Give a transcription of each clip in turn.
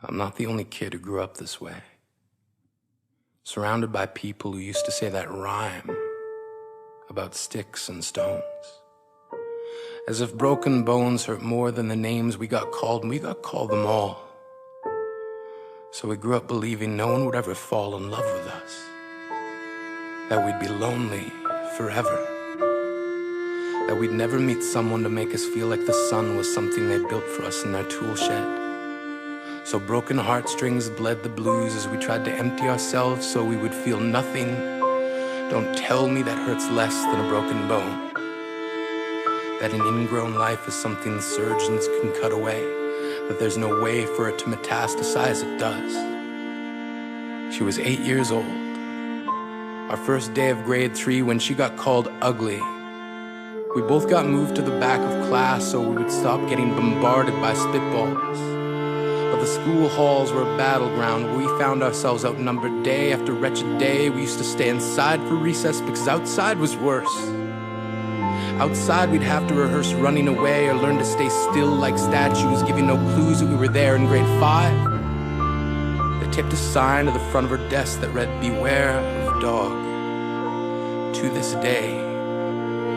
I'm not the only kid who grew up this way. Surrounded by people who used to say that rhyme about sticks and stones. As if broken bones hurt more than the names we got called, and we got called them all. So we grew up believing no one would ever fall in love with us. That we'd be lonely forever. That we'd never meet someone to make us feel like the sun was something they built for us in their tool shed. So broken heartstrings bled the blues as we tried to empty ourselves so we would feel nothing. Don't tell me that hurts less than a broken bone. That an ingrown life is something the surgeons can cut away. That there's no way for it to metastasize, it does. She was 8 years old. Our first day of grade 3 when she got called ugly. We both got moved to the back of class so we would stop getting bombarded by spitballs. But the school halls were a battleground where we found ourselves outnumbered day after wretched day. We used to stay inside for recess because outside was worse. Outside we'd have to rehearse running away or learn to stay still like statues, giving no clues that we were there in grade 5. They taped a sign to the front of her desk that read, "Beware of dog." To this day,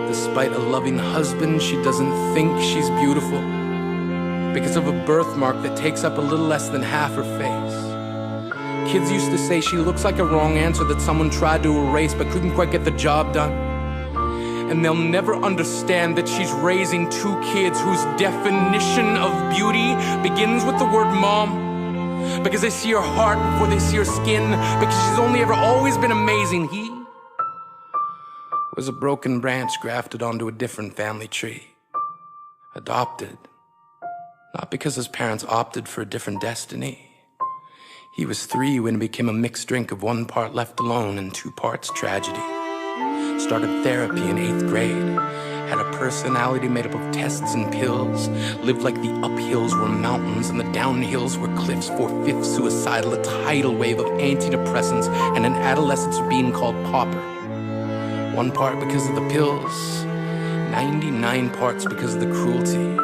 despite a loving husband, she doesn't think she's beautiful because of a birthmark that takes up a little less than half her face. Kids used to say she looks like a wrong answer that someone tried to erase but couldn't quite get the job done. And they'll never understand that she's raising 2 kids whose definition of beauty begins with the word mom. Because they see her heart before they see her skin. Because she's only ever always been amazing. He was a broken branch grafted onto a different family tree. Adopted. Not because his parents opted for a different destiny. He was 3 when it became a mixed drink of 1 part left alone and 2 parts tragedy. Started therapy in 8th grade. Had a personality made up of tests and pills. Lived like the uphills were mountains and the downhills were cliffs. 4/5 suicidal, a tidal wave of antidepressants, and an adolescence being called pauper. 1 part because of the pills, 99 parts because of the cruelty.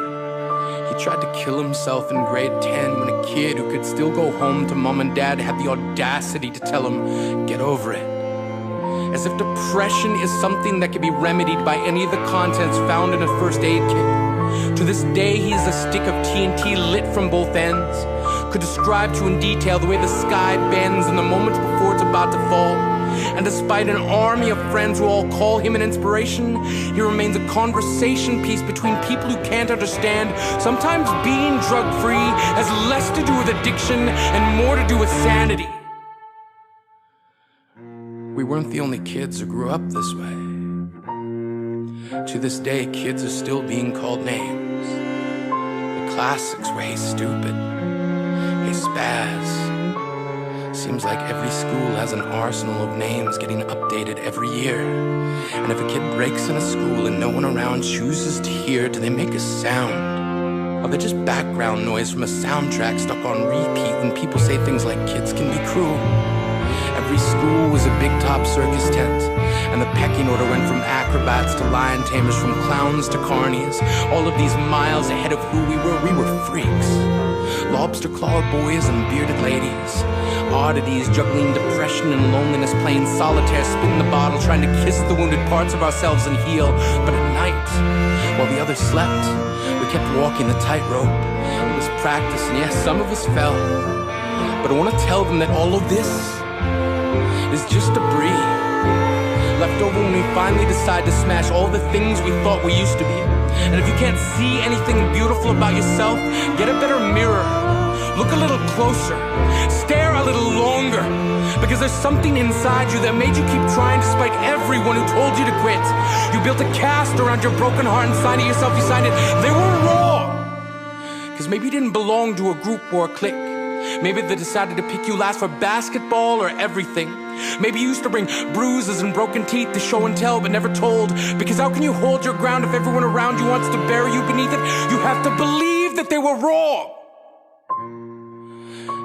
He tried to kill himself in grade 10 when a kid who could still go home to mom and dad had the audacity to tell him, "Get over it." As if depression is something that can be remedied by any of the contents found in a first aid kit. To this day, he is a stick of TNT lit from both ends. Could describe to in detail the way the sky bends in the moments before it's about to fall. And despite an army of friends who all call him an inspiration, he remains a conversation piece between people who can't understand. Sometimes being drug-free has less to do with addiction and more to do with sanity. We weren't the only kids who grew up this way. To this day, kids are still being called names. The classics were, "Hey stupid," "Hey spaz." Seems like every school has an arsenal of names getting updated every year. And if a kid breaks in a school and no one around chooses to hear, do they make a sound? Or they're just background noise from a soundtrack stuck on repeat when people say things like kids can be cruel? Every school was a big top circus tent, and the pecking order went from acrobats to lion tamers, from clowns to carnies. All of these miles ahead of who we were freaks. Lobster claw boys and bearded ladies. Oddities juggling depression and loneliness, playing solitaire, spin the bottle, trying to kiss the wounded parts of ourselves and heal. But at night, while the others slept, we kept walking the tightrope. It was practice, and yes, some of us fell. But I want to tell them that all of this is just debris left over when we finally decide to smash all the things we thought we used to be. And if you can't see anything beautiful about yourself, get a better mirror. Look a little closer. Stare a little longer. Because there's something inside you that made you keep trying despite everyone who told you to quit. You built a cast around your broken heart and signed it yourself. You signed it. They were wrong. Because maybe you didn't belong to a group or a clique. Maybe they decided to pick you last for basketball or everything. Maybe you used to bring bruises and broken teeth to show and tell but never told. Because how can you hold your ground if everyone around you wants to bury you beneath it? You have to believe that they were wrong.